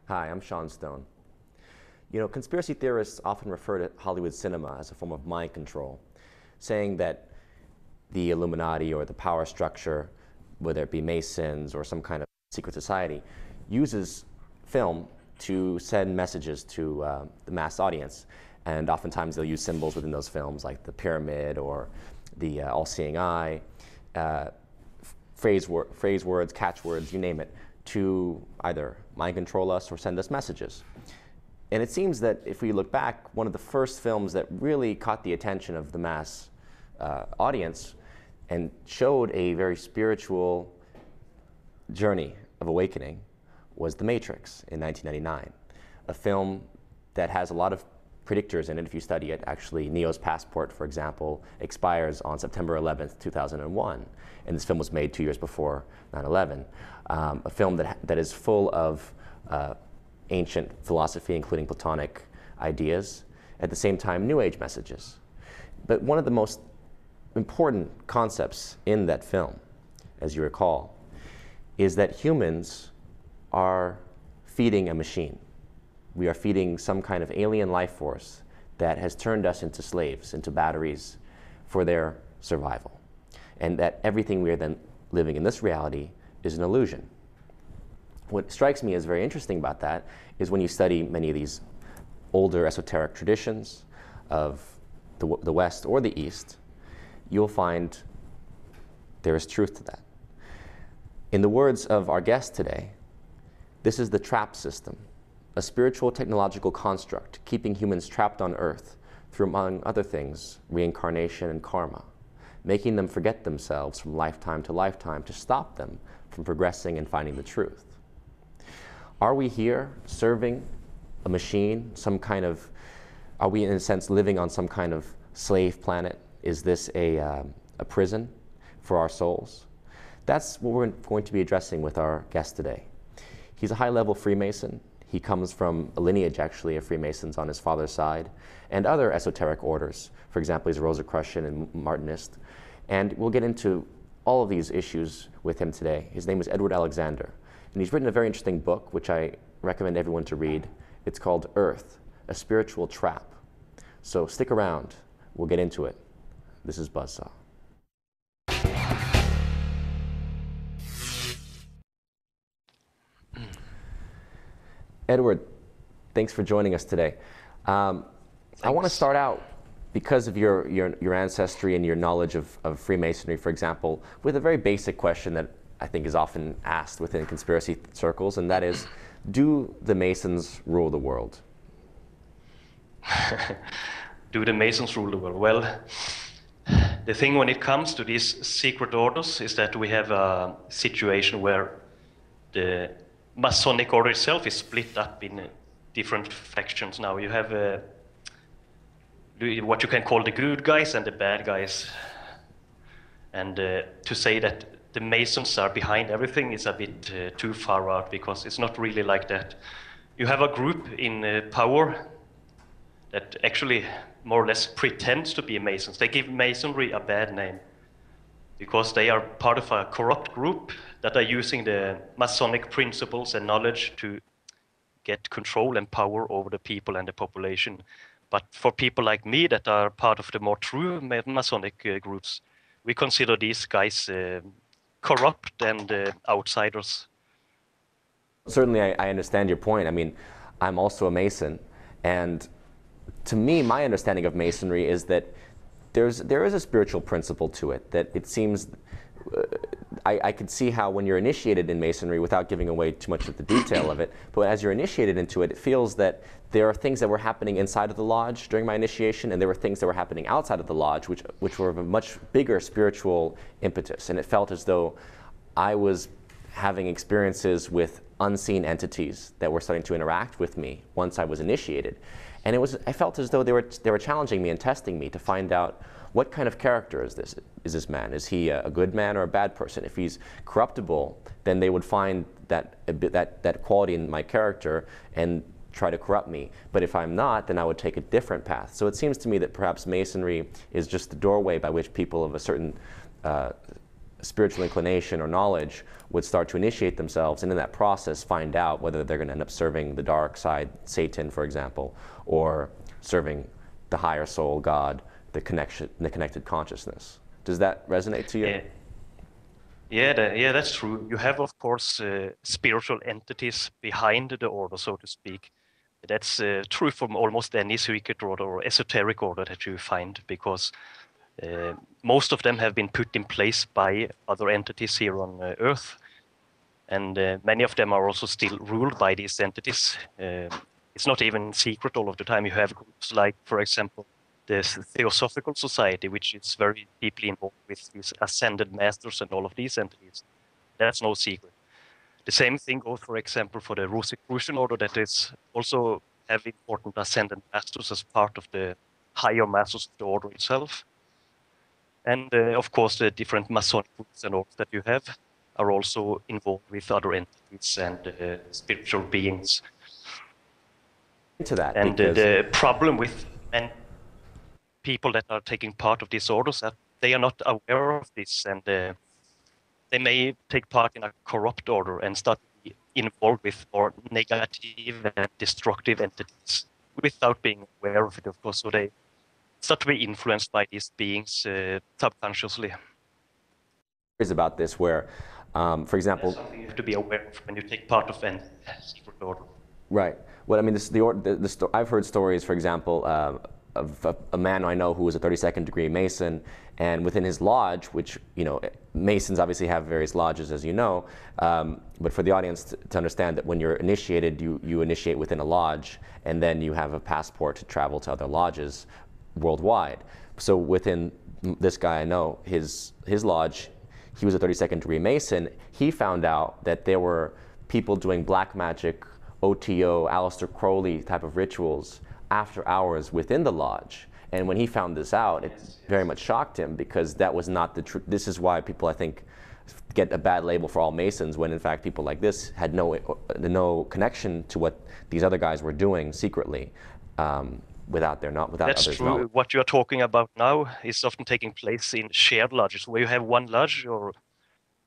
Hi, I'm Sean Stone. You know, conspiracy theorists often refer to Hollywood cinema as a form of mind control, saying that the Illuminati or the power structure, whether it be Masons or some kind of secret society, uses film to send messages to the mass audience. And oftentimes they'll use symbols within those films like the pyramid or the all-seeing eye, phrase words, catchwords, you name it, to either mind control us or send us messages. And it seems that if we look back, one of the first films that really caught the attention of the mass audience and showed a very spiritual journey of awakening was The Matrix in 1999, a film that has a lot of predictors in it if you study it. Actually, Neo's passport, for example, expires on September 11th, 2001, and this film was made 2 years before 9/11. A film that is full of ancient philosophy, including Platonic ideas, at the same time New Age messages. But one of the most important concepts in that film, as you recall, is that humans are feeding a machine. We are feeding some kind of alien life force that has turned us into slaves, into batteries for their survival. And that everything we are then living in this reality is an illusion. What strikes me as very interesting about that is when you study many of these older esoteric traditions of the West or the East, you'll find there is truth to that. In the words of our guest today, this is the trap system, a spiritual technological construct keeping humans trapped on Earth through, among other things, reincarnation and karma, making them forget themselves from lifetime to stop them from progressing and finding the truth. Are we here serving a machine, are we in a sense living on some kind of slave planet? Is this a prison for our souls? That's what we're going to be addressing with our guest today. He's a high-level Freemason. He comes from a lineage, actually, of Freemasons on his father's side, and other esoteric orders. For example, he's a Rosicrucian and Martinist. And we'll get into all of these issues with him today. His name is Edward Alexander. And he's written a very interesting book, which I recommend everyone to read. It's called Earth, A Spiritual Trap. So stick around. We'll get into it. This is Buzzsaw. Edward, thanks for joining us today. I want to start out, because of your ancestry and your knowledge of Freemasonry, for example, with a very basic question that I think is often asked within conspiracy circles, and that is, do the Masons rule the world? Do the Masons rule the world? Well, the thing when it comes to these secret orders is that we have a situation where the Masonic order itself is split up in different factions now. You have what you can call the good guys and the bad guys. And to say that the Masons are behind everything is a bit too far out, because it's not really like that. You have a group in power that actually more or less pretends to be Masons. They give Masonry a bad name because they are part of a corrupt group that are using the Masonic principles and knowledge to get control and power over the people and the population. But for people like me that are part of the more true Masonic groups, we consider these guys corrupt and outsiders. Certainly, I understand your point. I mean, I'm also a Mason, and to me, my understanding of Masonry is that there is a spiritual principle to it, that it seems, I could see how when you're initiated in Masonry, without giving away too much of the detail of it, but as you're initiated into it, it feels that there are things that were happening inside of the lodge during my initiation, and there were things that were happening outside of the lodge, which were of a much bigger spiritual impetus. And it felt as though I was having experiences with unseen entities that were starting to interact with me once I was initiated. And I felt as though they were challenging me and testing me to find out, what kind of character is this man? Is he a good man or a bad person? If he's corruptible, then they would find that quality in my character and try to corrupt me. But if I'm not, then I would take a different path. So it seems to me that perhaps Masonry is just the doorway by which people of a certain spiritual inclination or knowledge would start to initiate themselves, and in that process find out whether they're going to end up serving the dark side, Satan, for example, or serving the higher soul, God, the connected consciousness. Does that resonate to you? Yeah. Yeah, that's true. You have, of course, spiritual entities behind the order, so to speak. That's true from almost any secret order or esoteric order that you find, because most of them have been put in place by other entities here on Earth, and many of them are also still ruled by these entities. It's not even secret all of the time. You have groups like, for example, the Theosophical Society, which is very deeply involved with these ascended masters and all of these entities. That's no secret. The same thing goes, for example, for the Rosicrucian order, that is also have important ascended masters as part of the higher masters of the order itself. And of course, the different Masonic groups and orders that you have are also involved with other entities and spiritual beings. Into that, and because the problem with people that are taking part of these orders, that they are not aware of this, and they may take part in a corrupt order and start to be involved with more negative and destructive entities without being aware of it, of course. So they start to be influenced by these beings subconsciously. Is about this where, for example, that's something you have to be aware of when you take part of a secret order. Right. Well, I mean, I've heard stories, for example, of a man I know who was a 32nd degree Mason, and within his lodge, which, you know, Masons obviously have various lodges, as you know, but for the audience to understand that when you're initiated, you initiate within a lodge, and then you have a passport to travel to other lodges worldwide. So within this guy I know, his lodge, he was a 32nd degree Mason. He found out that there were people doing black magic, OTO, Aleister Crowley type of rituals after hours within the lodge. And when he found this out, it very much shocked him, because that was not the truth. This is why people, I think, get a bad label for all Masons, when in fact people like this had no connection to what these other guys were doing secretly, without others' knowledge. That's true. What you are talking about now is often taking place in shared lodges, where you have one lodge, or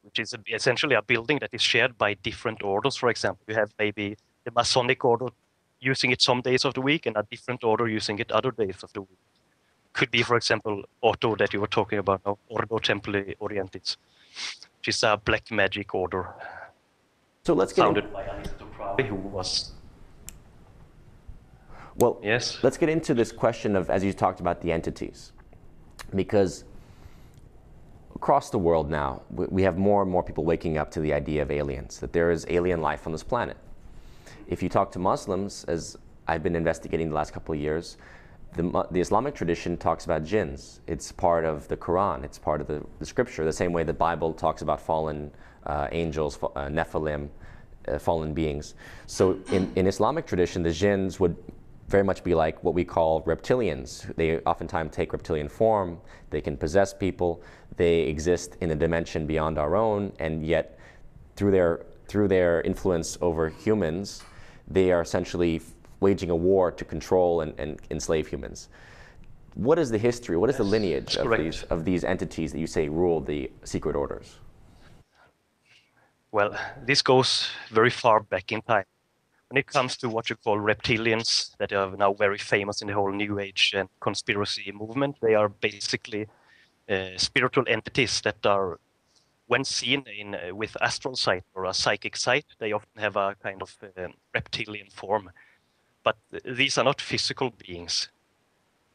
which is essentially a building that is shared by different orders. For example, you have maybe the Masonic order using it some days of the week, and a different order using it other days of the week. Could be, for example, Otto that you were talking about now, Ordo Templi Orientis, which is a black magic order. So let's get founded by Aleister Crowley, who was. Well, yes. Let's get into this question of, as you talked about, the entities, because across the world now, we have more and more people waking up to the idea of aliens, that there is alien life on this planet. If you talk to Muslims, as I've been investigating the last couple of years, the Islamic tradition talks about jinns. It's part of the Quran. It's part of the scripture, the same way the Bible talks about fallen angels, Nephilim, fallen beings. So in Islamic tradition, the jinns would very much be like what we call reptilians. They oftentimes take reptilian form. They can possess people. They exist in a dimension beyond our own, and yet through their influence over humans, they are essentially waging a war to control and enslave humans. What is the history? What is the lineage of these entities that you say rule the secret orders? Well, this goes very far back in time. When it comes to what you call reptilians, that are now very famous in the whole New Age and conspiracy movement, they are basically spiritual entities that are, when seen with astral sight or a psychic sight, they often have a kind of reptilian form. But these are not physical beings.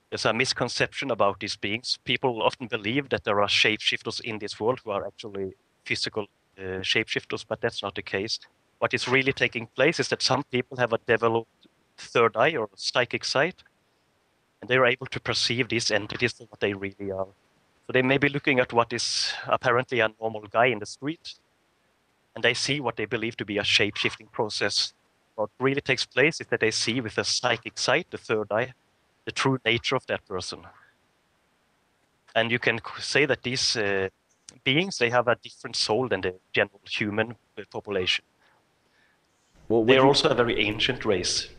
There's a misconception about these beings. People often believe that there are shapeshifters in this world who are actually physical shapeshifters, but that's not the case. What is really taking place is that some people have a developed third eye or psychic sight, and they are able to perceive these entities for what they really are. So they may be looking at what is apparently a normal guy in the street, and they see what they believe to be a shape-shifting process. What really takes place is that they see with a psychic sight, the third eye, the true nature of that person. And you can say that these beings, they have a different soul than the general human population. Well, they are also a very ancient race.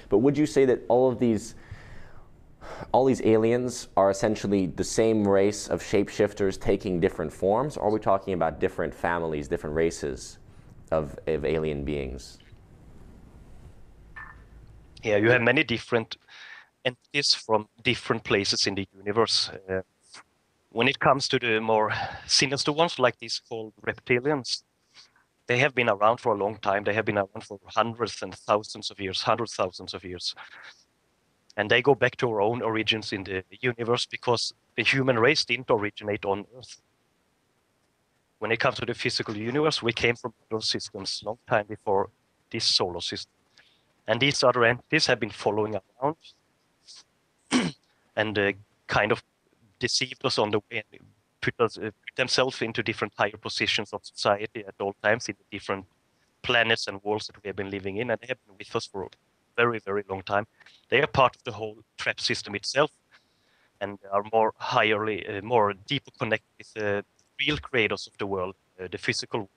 But would you say that all of these all these aliens are essentially the same race of shapeshifters taking different forms, or are we talking about different families, different races of alien beings? Yeah, you have many different entities from different places in the universe. When it comes to the more sinister ones, like these called reptilians, they have been around for a long time. They have been around for hundreds and thousands of years, hundreds of thousands of years. And they go back to our own origins in the universe because the human race didn't originate on Earth. When it comes to the physical universe, we came from other systems long time before this solar system. And these other entities have been following around and kind of deceived us on the way and put themselves into different higher positions of society at all times in the different planets and worlds that we have been living in, and they have been with us for a very, very long time. They are part of the whole trap system itself, and are more more deeper connected with the real creators of the world, the physical world.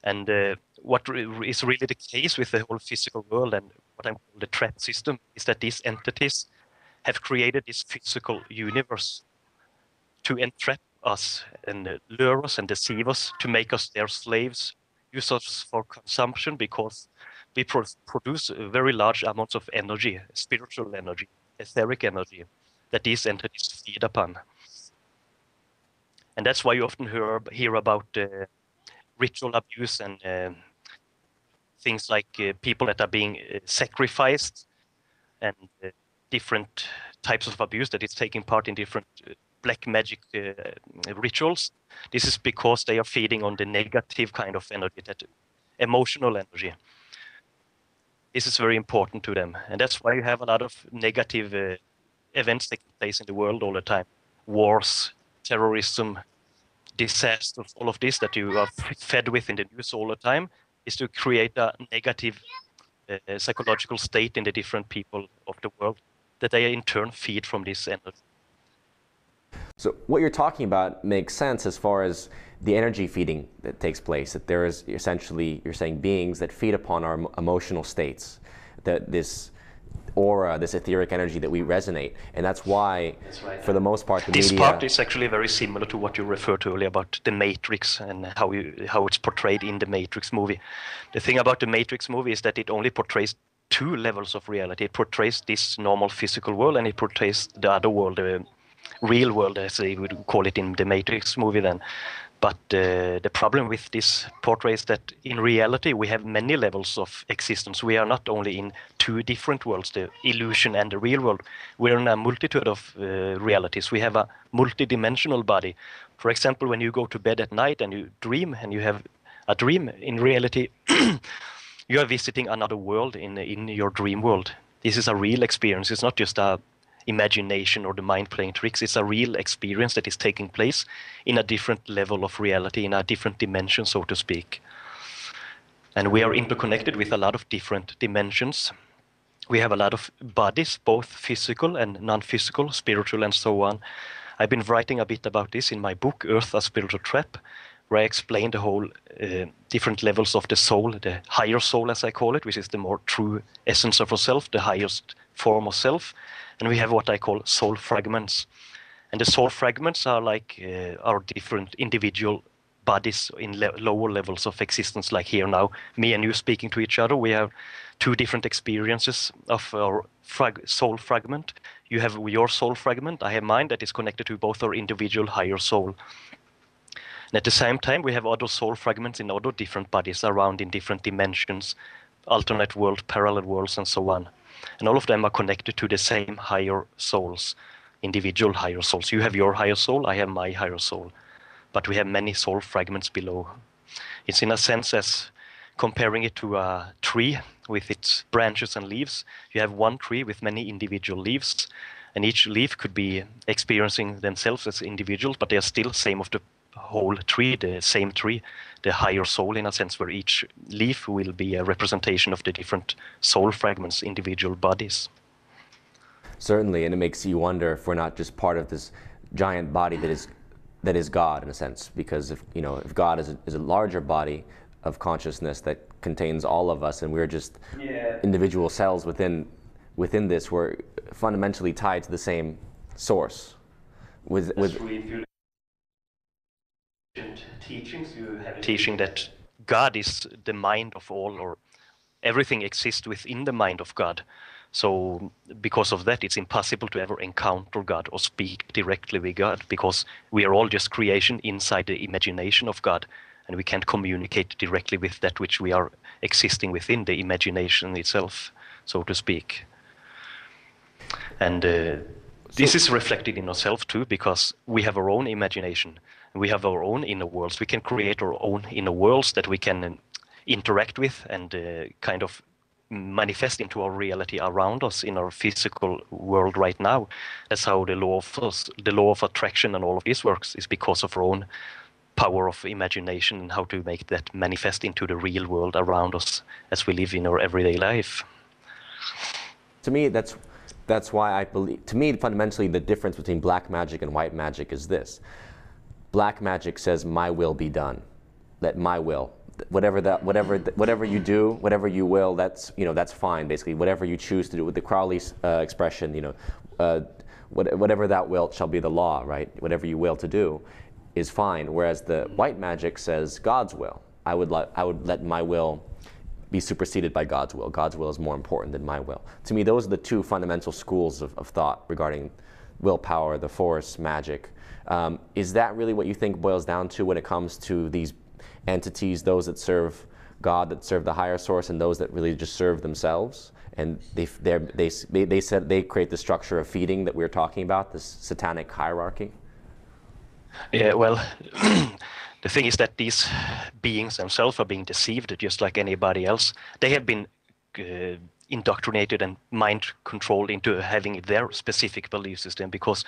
And what is really the case with the whole physical world and what I'm calling the trap system is that these entities have created this physical universe to entrap us and lure us and deceive us, to make us their slaves, use us for consumption because we produce very large amounts of energy, spiritual energy, etheric energy, that these entities feed upon. And that's why you often hear about ritual abuse and things like people that are being sacrificed and different types of abuse that is taking part in different black magic rituals. This is because they are feeding on the negative kind of energy, that emotional energy. This is very important to them. And that's why you have a lot of negative events taking place in the world all the time. Wars, terrorism, disasters, all of this that you are fed with in the news all the time is to create a negative psychological state in the different people of the world that they in turn feed from this energy. So what you're talking about makes sense as far as the energy feeding that takes place, that there is essentially, you're saying, beings that feed upon our emotional states, that this aura, this etheric energy that we resonate. And that's why, for the most part, this part is actually very similar to what you referred to earlier about the Matrix and how it's portrayed in the Matrix movie. The thing about the Matrix movie is that it only portrays two levels of reality. It portrays this normal physical world, and it portrays the other world, the real world, as they would call it in the Matrix movie then. But the problem with this portrait is that in reality we have many levels of existence. We are not only in two different worlds, the illusion and the real world. We're in a multitude of realities. We have a multidimensional body. For example, when you go to bed at night and you dream and you have a dream, in reality you are visiting another world in your dream world. This is a real experience. It's not just a imagination or the mind playing tricks. It's a real experience that is taking place in a different level of reality, in a different dimension, so to speak. And we are interconnected with a lot of different dimensions. We have a lot of bodies, both physical and non-physical, spiritual and so on. I've been writing a bit about this in my book, Earth, a Spiritual Trap, where I explain the whole different levels of the soul, the higher soul as I call it, which is the more true essence of ourself, the highest form of self. And we have what I call soul fragments. And the soul fragments are like our different individual bodies in lower levels of existence, like here now, me and you speaking to each other. We have two different experiences of our soul fragment. You have your soul fragment, I have mine, that is connected to both our individual higher soul. And at the same time, we have other soul fragments in other different bodies around in different dimensions, alternate worlds, parallel worlds, and so on. And all of them are connected to the same higher souls, individual higher souls. You have your higher soul, I have my higher soul. But we have many soul fragments below. It's in a sense as comparing it to a tree with its branches and leaves. You have one tree with many individual leaves, and each leaf could be experiencing themselves as individuals, but they are still same of the whole tree, the same tree, the higher soul in a sense, where each leaf will be a representation of the different soul fragments, individual bodies. Certainly, and it makes you wonder if we're not just part of this giant body that is God in a sense, because if God is a larger body of consciousness that contains all of us, and we're just individual cells within within this, we're fundamentally tied to the same source. Teachings, you have teaching that God is the mind of all, or everything exists within the mind of God. So because of that, it's impossible to ever encounter God or speak directly with God, because we are all just creation inside the imagination of God, and we can't communicate directly with that which we are existing within the imagination itself, so to speak. And this is reflected in ourselves too, because we have our own imagination. We have our own inner worlds. We can create our own inner worlds that we can interact with and kind of manifest into our reality around us in our physical world right now. That's how the law of attraction and all of this works, is because of our own power of imagination and how to make that manifest into the real world around us as we live in our everyday life. To me, that's why I believe, to me, fundamentally, the difference between black magic and white magic is this. Black magic says, my will be done. Let my will, whatever you do, whatever you will, that's fine, basically. Whatever you choose to do, with the Crowley expression, whatever that will shall be the law, right? Whatever you will to do is fine. Whereas the white magic says God's will. I would let my will be superseded by God's will. God's will is more important than my will. To me, those are the two fundamental schools of thought regarding willpower, the force, magic. Is that really what you think boils down to when it comes to these entities, those that serve God, that serve the higher source, and those that really just serve themselves? And they said they create the structure of feeding that we were talking about, this satanic hierarchy? Yeah, well, the thing is that these beings themselves are being deceived just like anybody else. They have been indoctrinated and mind controlled into having their specific belief system, because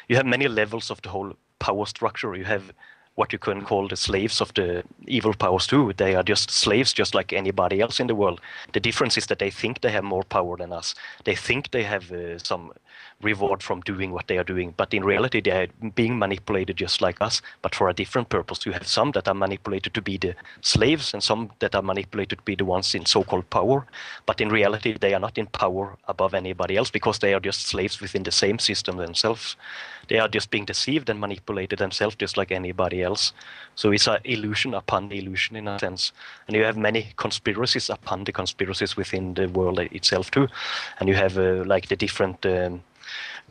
you have many levels of the whole power structure. You have what you can call the slaves of the evil powers too. They are just slaves just like anybody else in the world. The difference is that they think they have more power than us. They think they have some reward from doing what they are doing, but in reality they are being manipulated just like us, but for a different purpose. You have some that are manipulated to be the slaves and some that are manipulated to be the ones in so-called power, but in reality they are not in power above anybody else, because they are just slaves within the same system themselves. They are just being deceived and manipulated themselves just like anybody else. So it's an illusion upon illusion in a sense. And you have many conspiracies upon the conspiracies within the world itself too. And you have like the different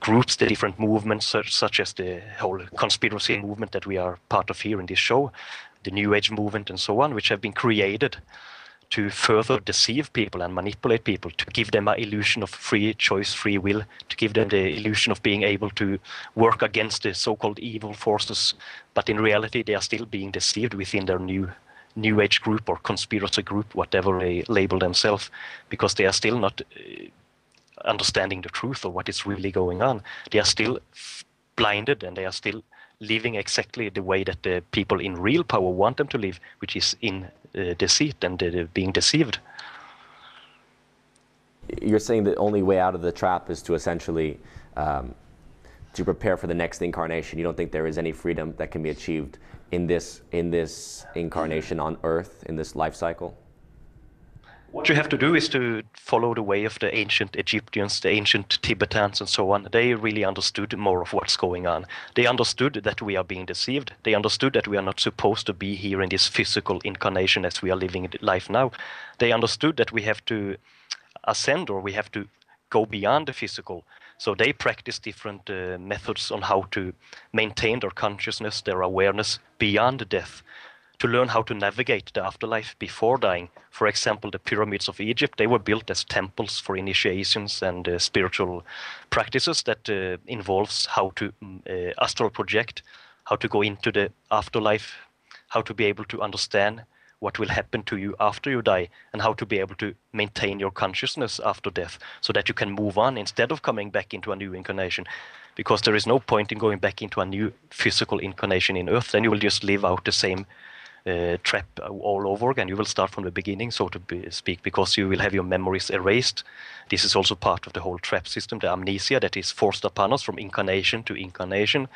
groups, the different movements, such as the whole conspiracy movement that we are part of here in this show, the New Age movement and so on, which have been created to further deceive people and manipulate people, to give them an illusion of free choice, free will, to give them the illusion of being able to work against the so-called evil forces. But in reality, they are still being deceived within their new age group or conspiracy group, whatever they label themselves, because they are still not understanding the truth of what is really going on. They are still blinded, and they are still living exactly the way that the people in real power want them to live, which is in deceit and being deceived. You're saying the only way out of the trap is to essentially to prepare for the next incarnation. You don't think there is any freedom that can be achieved in this incarnation on Earth, in this life cycle? What you have to do is to follow the way of the ancient Egyptians, the ancient Tibetans and so on. They really understood more of what's going on. They understood that we are being deceived. They understood that we are not supposed to be here in this physical incarnation as we are living life now. They understood that we have to ascend, or we have to go beyond the physical. So they practice different methods on how to maintain their consciousness, their awareness beyond death, to learn how to navigate the afterlife before dying. For example, the pyramids of Egypt, they were built as temples for initiations and spiritual practices that involves how to astral project, how to go into the afterlife, how to be able to understand what will happen to you after you die, and how to be able to maintain your consciousness after death so that you can move on instead of coming back into a new incarnation. Because there is no point in going back into a new physical incarnation in Earth. Then you will just live out the same trap all over again. You will start from the beginning, so to speak, because you will have your memories erased. This is also part of the whole trap system, the amnesia that is forced upon us from incarnation to incarnation.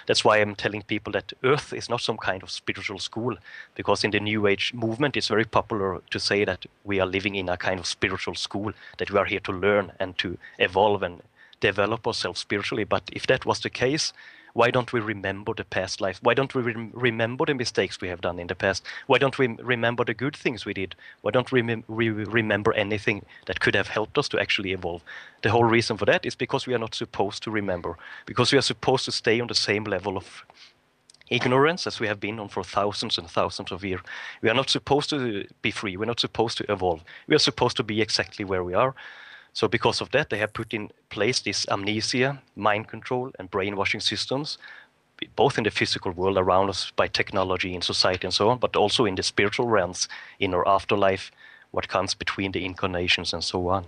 That's why I'm telling people that Earth is not some kind of spiritual school, because in the New Age movement, it's very popular to say that we are living in a kind of spiritual school, that we are here to learn and to evolve and develop ourselves spiritually. But if that was the case, why don't we remember the past life? Why don't we remember the mistakes we have done in the past? Why don't we remember the good things we did? Why don't we remember anything that could have helped us to actually evolve? The whole reason for that is because we are not supposed to remember, because we are supposed to stay on the same level of ignorance as we have been on for thousands and thousands of years. We are not supposed to be free. We're not supposed to evolve. We are supposed to be exactly where we are. So because of that, they have put in place this amnesia, mind control, and brainwashing systems, both in the physical world around us by technology in society and so on, but also in the spiritual realms, in our afterlife, what comes between the incarnations and so on.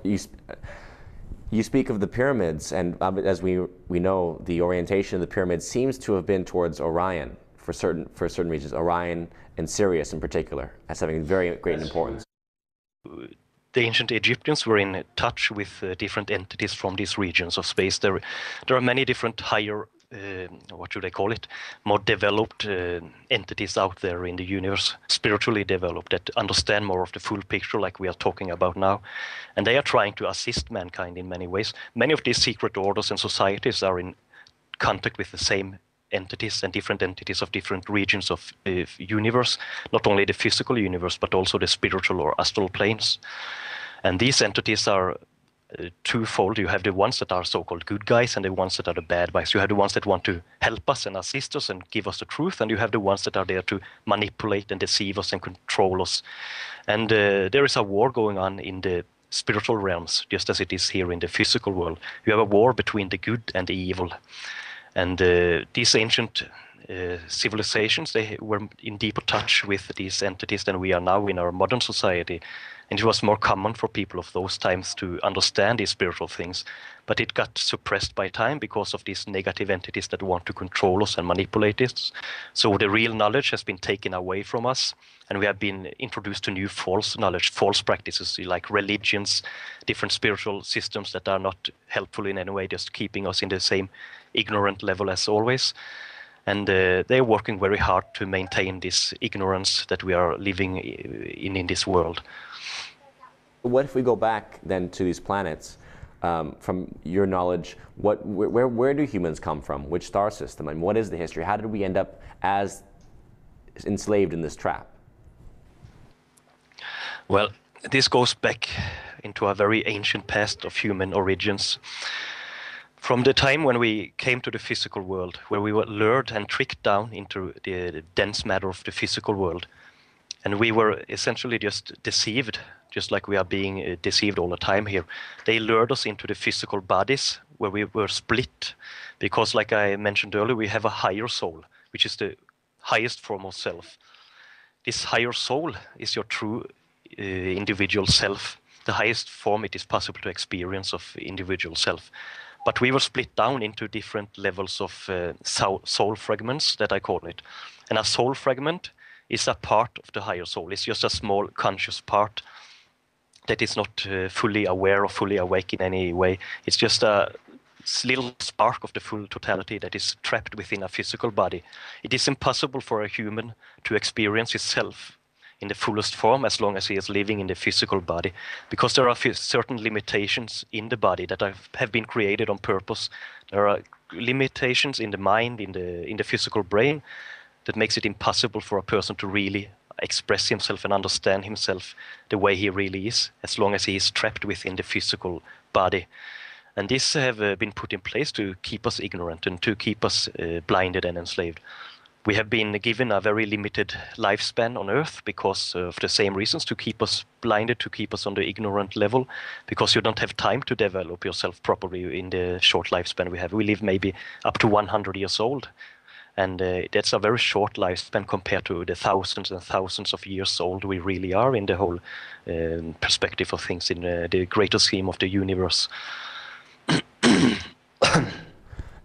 You speak of the pyramids, and as we know, the orientation of the pyramids seems to have been towards Orion for certain regions, Orion and Sirius in particular, as having very great importance. The ancient Egyptians were in touch with different entities from these regions of space. There are many different higher, what should I call it, more developed entities out there in the universe, spiritually developed, that understand more of the full picture like we are talking about now. And they are trying to assist mankind in many ways. Many of these secret orders and societies are in contact with the same entities and different entities of different regions of the universe, not only the physical universe, but also the spiritual or astral planes. And these entities are twofold. You have the ones that are so-called good guys and the ones that are the bad guys. You have the ones that want to help us and assist us and give us the truth, and you have the ones that are there to manipulate and deceive us and control us. And there is a war going on in the spiritual realms, just as it is here in the physical world. You have a war between the good and the evil. And these ancient civilizations, they were in deeper touch with these entities than we are now in our modern society. And it was more common for people of those times to understand these spiritual things. But it got suppressed by time because of these negative entities that want to control us and manipulate us. So the real knowledge has been taken away from us, and we have been introduced to new false knowledge, false practices like religions, different spiritual systems that are not helpful in any way, just keeping us in the same ignorant level as always. And they're working very hard to maintain this ignorance that we are living in this world. What if we go back then to these planets? From your knowledge, where do humans come from? Which star system? And what is the history? How did we end up as enslaved in this trap? Well, this goes back into a very ancient past of human origins. From the time when we came to the physical world, where we were lured and tricked down into the dense matter of the physical world, and we were essentially just deceived, just like we are being deceived all the time here. They lured us into the physical bodies where we were split, because like I mentioned earlier, we have a higher soul, which is the highest form of self. This higher soul is your true individual self, the highest form it is possible to experience of individual self. But we were split down into different levels of soul fragments, that I call it. And a soul fragment is a part of the higher soul. It's just a small conscious part that is not fully aware or fully awake in any way. It's just a little spark of the full totality that is trapped within a physical body. It is impossible for a human to experience himself in the fullest form as long as he is living in the physical body, because there are certain limitations in the body that have been created on purpose. There are limitations in the mind, in the physical brain, that makes it impossible for a person to really express himself and understand himself the way he really is, as long as he is trapped within the physical body. And these have been put in place to keep us ignorant and to keep us blinded and enslaved. We have been given a very limited lifespan on Earth because of the same reasons, to keep us blinded, to keep us on the ignorant level, because you don't have time to develop yourself properly in the short lifespan we have. We live maybe up to 100 years old, and that's a very short lifespan compared to the thousands and thousands of years old we really are in the whole perspective of things, in the greater scheme of the universe.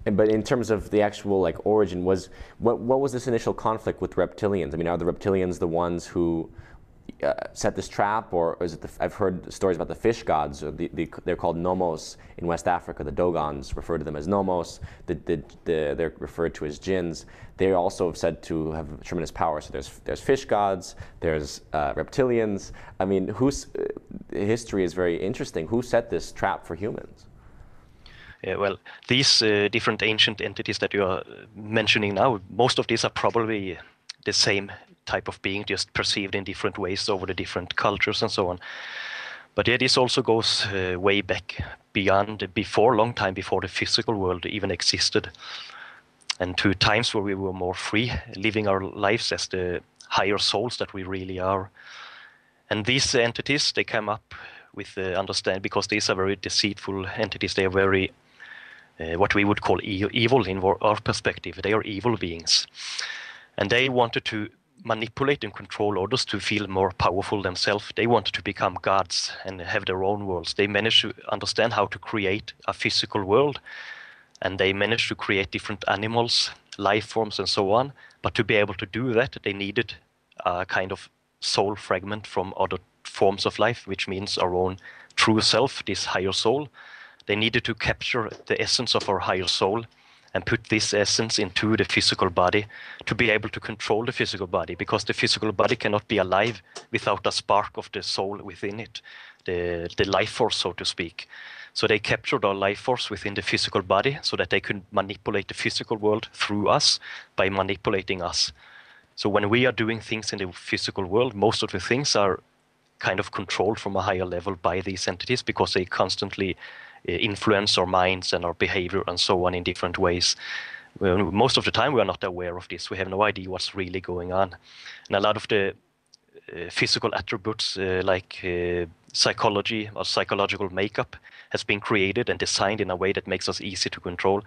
But in terms of the actual like origin, what was this initial conflict with reptilians? I mean, are the reptilians the ones who set this trap, or is it I've heard stories about the fish gods, or they're called nomos in West Africa. The Dogons refer to them as nomos. They're referred to as jinns. They also have said to have tremendous power. So there's fish gods, there's reptilians. I mean, history is very interesting. Who set this trap for humans? Yeah, well, these different ancient entities that you are mentioning now, most of these are probably the same type of being, just perceived in different ways over the different cultures and so on. But yeah, this also goes way back long time before the physical world even existed, and to times where we were more free, living our lives as the higher souls that we really are. And these entities, they come up with understand, because these are very deceitful entities. They are very what we would call evil in our perspective. They are evil beings, and they wanted to manipulate and control others to feel more powerful themselves. They wanted to become gods and have their own worlds. They managed to understand how to create a physical world, and they managed to create different animals, life forms, and so on. But to be able to do that, they needed a kind of soul fragment from other forms of life, which means our own true self, this higher soul. They needed to capture the essence of our higher soul and put this essence into the physical body to be able to control the physical body, because the physical body cannot be alive without a spark of the soul within it, the life force, so to speak. So they captured our life force within the physical body so that they could manipulate the physical world through us by manipulating us. So when we are doing things in the physical world, most of the things are kind of controlled from a higher level by these entities, because they constantly influence our minds and our behavior and so on in different ways. Most of the time we are not aware of this. We have no idea what's really going on. And a lot of the physical attributes like psychology or psychological makeup has been created and designed in a way that makes us easy to control.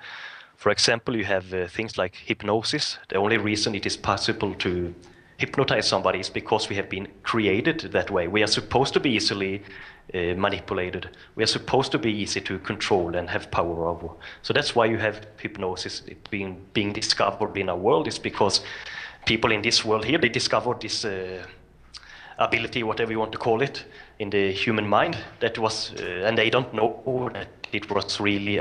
For example, you have things like hypnosis. The only reason it is possible to hypnotize somebody is because we have been created that way. We are supposed to be easily manipulated. We are supposed to be easy to control and have power over. So that's why you have hypnosis being discovered in our world, is because people in this world here, they discovered this ability, whatever you want to call it, in the human mind. That was, and they don't know that it was really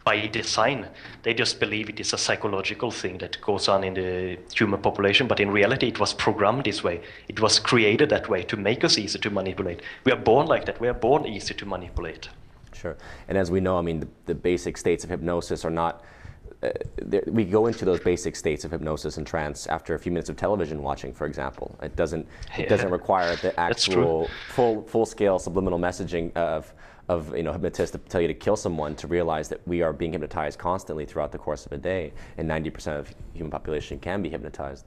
by design. They just believe it is a psychological thing that goes on in the human population, but in reality it was programmed this way. It was created that way to make us easy to manipulate. We are born like that. We are born easy to manipulate. Sure. And as we know, I mean, the basic states of hypnosis are not, we go into those basic states of hypnosis and trance after a few minutes of television watching, for example. It doesn't require the actual full-scale subliminal messaging of hypnotists to tell you to kill someone to realize that we are being hypnotized constantly throughout the course of a day, and 90% of human population can be hypnotized.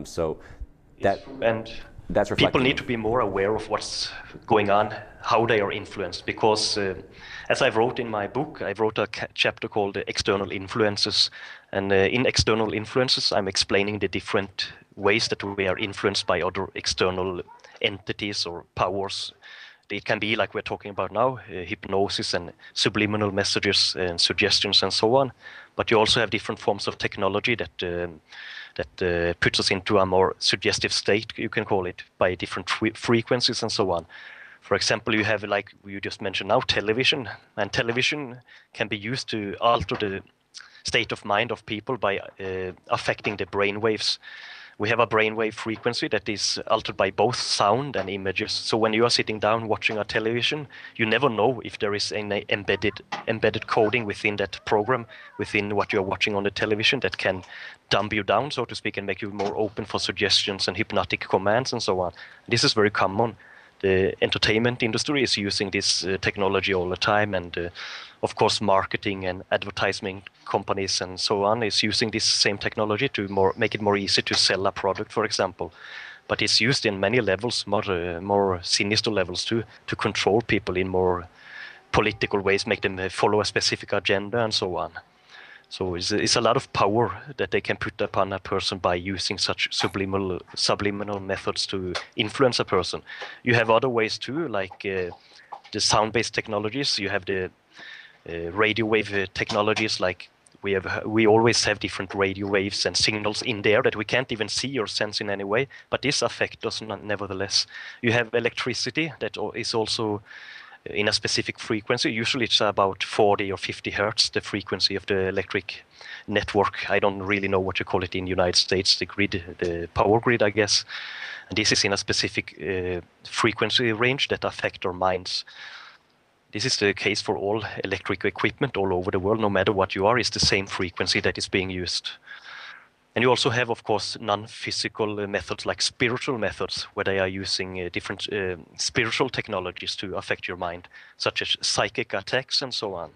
So that's reflected. People need to be more aware of what's going on, how they are influenced, because as I wrote in my book, I wrote a chapter called External Influences, and in External Influences I'm explaining the different ways that we are influenced by other external entities or powers. It can be, like we're talking about now, hypnosis and subliminal messages and suggestions and so on. But you also have different forms of technology that puts us into a more suggestive state, you can call it, by different frequencies and so on. For example, you have, like you just mentioned now, television. And television can be used to alter the state of mind of people by affecting the brain waves. We have a brainwave frequency that is altered by both sound and images. So when you are sitting down watching a television, you never know if there is an embedded coding within that program, within what you are watching on the television, that can dumb you down, so to speak, and make you more open for suggestions and hypnotic commands and so on. This is very common. The entertainment industry is using this technology all the time, and of course marketing and advertising companies and so on is using this same technology to make it more easy to sell a product, for example. But it's used in many levels, more sinister levels too, to control people in more political ways, make them follow a specific agenda and so on. So it's a lot of power that they can put upon a person by using such subliminal methods to influence a person. You have other ways too, like the sound-based technologies. You have the radio wave technologies, like we always have different radio waves and signals in there that we can't even see or sense in any way, but this affects us nevertheless. You have electricity that is also in a specific frequency. Usually it's about 40 or 50 hertz, the frequency of the electric network. I don't really know what you call it in the United States, the grid, the power grid, I guess. And this is in a specific frequency range that affect our minds. This is the case for all electric equipment all over the world. No matter what you are, it's the same frequency that is being used. And you also have, of course, non-physical methods like spiritual methods, where they are using different spiritual technologies to affect your mind, such as psychic attacks and so on.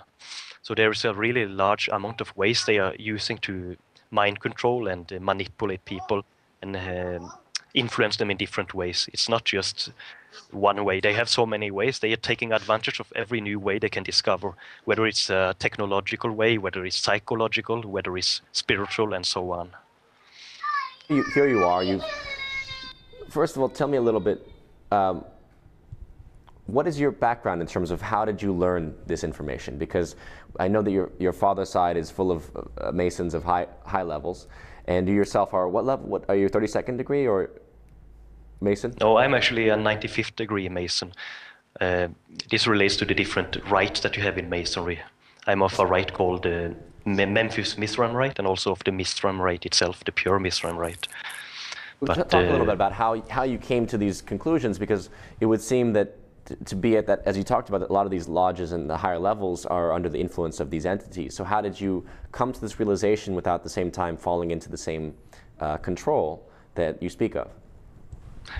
So there is a really large amount of ways they are using to mind control and manipulate people and influence them in different ways. It's not just one way. They have so many ways. They are taking advantage of every new way they can discover, whether it's a technological way, whether it's psychological, whether it's spiritual, and so on. Here you are. First of all, tell me a little bit, what is your background in terms of how did you learn this information? Because I know that your father's side is full of Masons of high levels, and you yourself are what level? What are you, 32nd degree or Mason? No, I'm actually a 95th degree Mason. This relates to the different rites that you have in Masonry. I'm of a rite called the Memphis Mithran rite, and also of the Mithran rite itself, the pure Mithran rite. Talk a little bit about how you came to these conclusions, because it would seem that to be at that, as you talked about, a lot of these lodges and the higher levels are under the influence of these entities. So how did you come to this realization without at the same time falling into the same control that you speak of?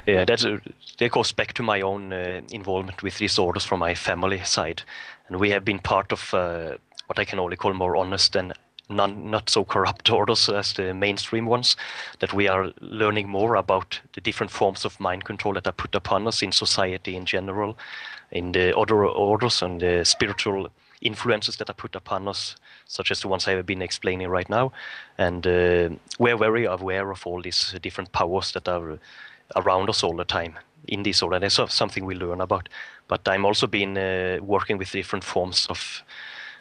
Yeah, that goes back to my own involvement with these orders from my family side. And we have been part of what I can only call more honest and not so corrupt orders as the mainstream ones, that we are learning more about the different forms of mind control that are put upon us in society in general, in the other orders and the spiritual influences that are put upon us, such as the ones I have been explaining right now. And we're very aware of all these different powers that are around us all the time in this order. That's something we learn about. But I'm also been working with different forms of,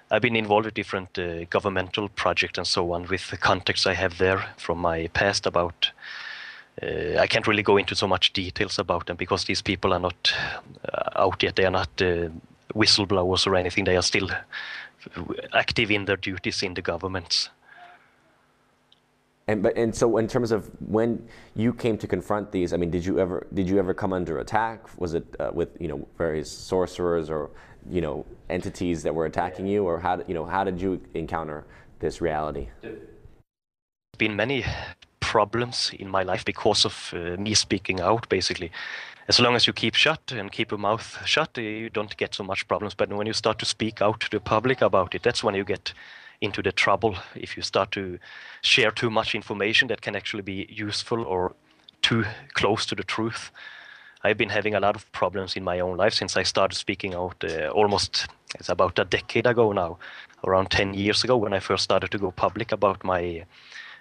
I've been involved with different governmental projects and so on, with the contacts I have there from my past about, I can't really go into so much details about them because these people are not out yet. They are not whistleblowers or anything. They are still active in their duties in the governments. And so in terms of when you came to confront these, I mean, did you ever come under attack? Was it with various sorcerers or entities that were attacking you, or how did you encounter this reality? There's been many problems in my life because of me speaking out, basically. As long as you keep shut and keep your mouth shut, you don't get so much problems. But when you start to speak out to the public about it, that's when you get into the trouble. If you start to share too much information that can actually be useful or too close to the truth. I've been having a lot of problems in my own life since I started speaking out it's about a decade ago now, around 10 years ago, when I first started to go public about my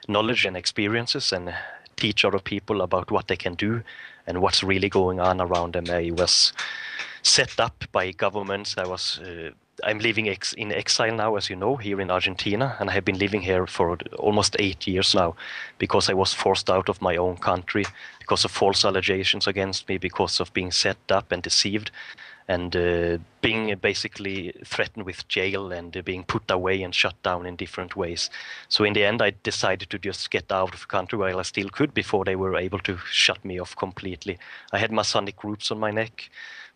knowledge and experiences and teach other people about what they can do and what's really going on around them. I was set up by governments. I'm living in exile now, as you know, here in Argentina, and I have been living here for almost 8 years now because I was forced out of my own country because of false allegations against me, because of being set up and deceived, and being basically threatened with jail and being put away and shut down in different ways. So in the end, I decided to just get out of the country while I still could before they were able to shut me off completely. I had Masonic groups on my neck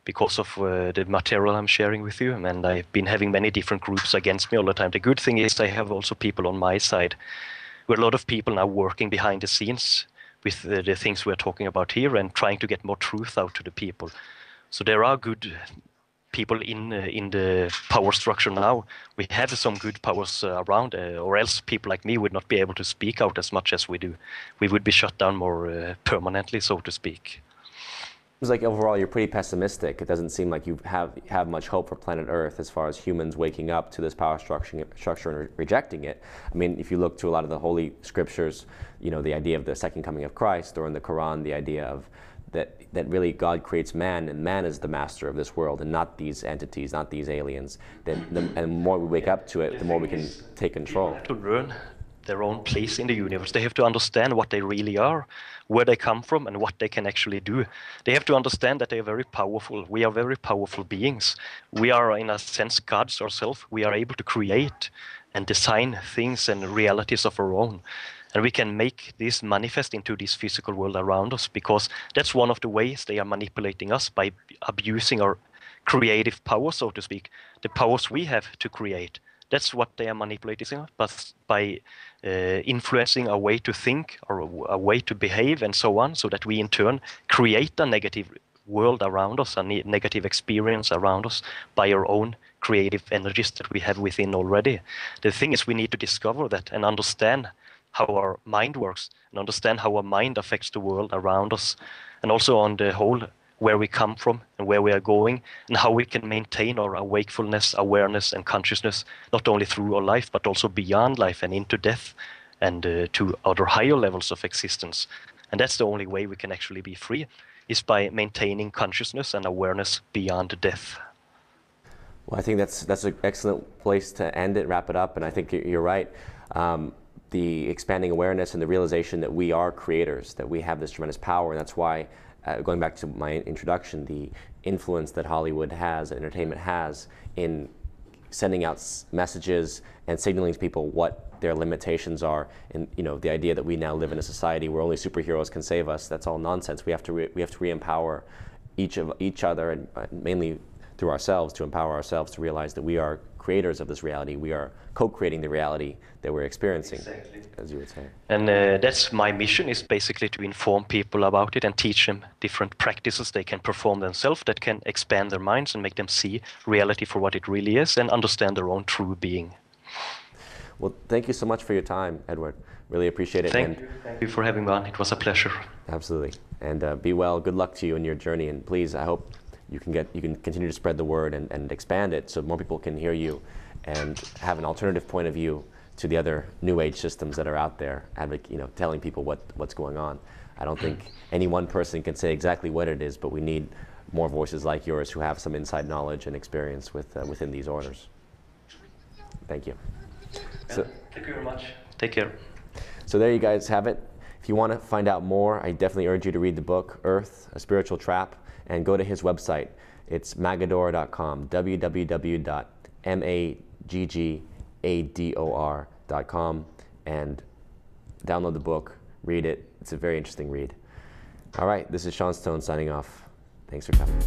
because of the material I'm sharing with you, and I've been having many different groups against me all the time. The good thing is I have also people on my side. We're a lot of people now working behind the scenes with the things we're talking about here and trying to get more truth out to the people. So there are good people in the power structure now. We have some good powers around, or else people like me would not be able to speak out as much as we do. We would be shut down more permanently, so to speak. Seems like overall you're pretty pessimistic. It doesn't seem like you have much hope for planet Earth as far as humans waking up to this power structure and rejecting it. I mean, if you look to a lot of the holy scriptures, the idea of the second coming of Christ, or in the Quran, the idea of that really God creates man, and man is the master of this world, and not these entities, not these aliens. And the more we wake up to it, the more we can take control. To learn their own place in the universe. They have to understand what they really are, where they come from, and what they can actually do. They have to understand that they are very powerful. We are very powerful beings. We are, in a sense, gods ourselves. We are able to create and design things and realities of our own. And we can make this manifest into this physical world around us, because that's one of the ways they are manipulating us, by abusing our creative power, so to speak, the powers we have to create. That's what they are manipulating us, but by influencing our way to think or our way to behave and so on, so that we in turn create a negative world around us, a negative experience around us by our own creative energies that we have within already. The thing is, we need to discover that and understand how our mind works, and understand how our mind affects the world around us, and also on the whole, where we come from and where we are going, and how we can maintain our wakefulness, awareness, and consciousness, not only through our life, but also beyond life and into death, and to other higher levels of existence. And that's the only way we can actually be free, is by maintaining consciousness and awareness beyond death. Well, I think that's an excellent place to end it, wrap it up, and I think you're right. The expanding awareness and the realization that we are creators, that we have this tremendous power, and that's why, going back to my introduction, the influence that Hollywood has, entertainment has, in sending out messages and signaling to people what their limitations are, and the idea that we now live in a society where only superheroes can save us, that's all nonsense. We have to re-empower each other, and mainly through ourselves, to empower ourselves to realize that we are creators of this reality. We are co-creating the reality that we're experiencing, exactly, as you would say. And that's my mission, is basically to inform people about it and teach them different practices they can perform themselves that can expand their minds and make them see reality for what it really is and understand their own true being. Well, thank you so much for your time, Edward. Really appreciate it. Thank you for having me on. It was a pleasure. Absolutely. And be well. Good luck to you in your journey. And please, I hope you can continue to spread the word and expand it so more people can hear you and have an alternative point of view to the other New Age systems that are out there, telling people what's going on. I don't think any one person can say exactly what it is, but we need more voices like yours who have some inside knowledge and experience within these orders. Thank you. So, thank you very much. Take care. So there you guys have it. If you want to find out more, I definitely urge you to read the book, Earth, A Spiritual Trap, and go to his website. It's maggador.com, www.maggador.com, and download the book, read it. It's a very interesting read. All right, this is Sean Stone signing off. Thanks for coming.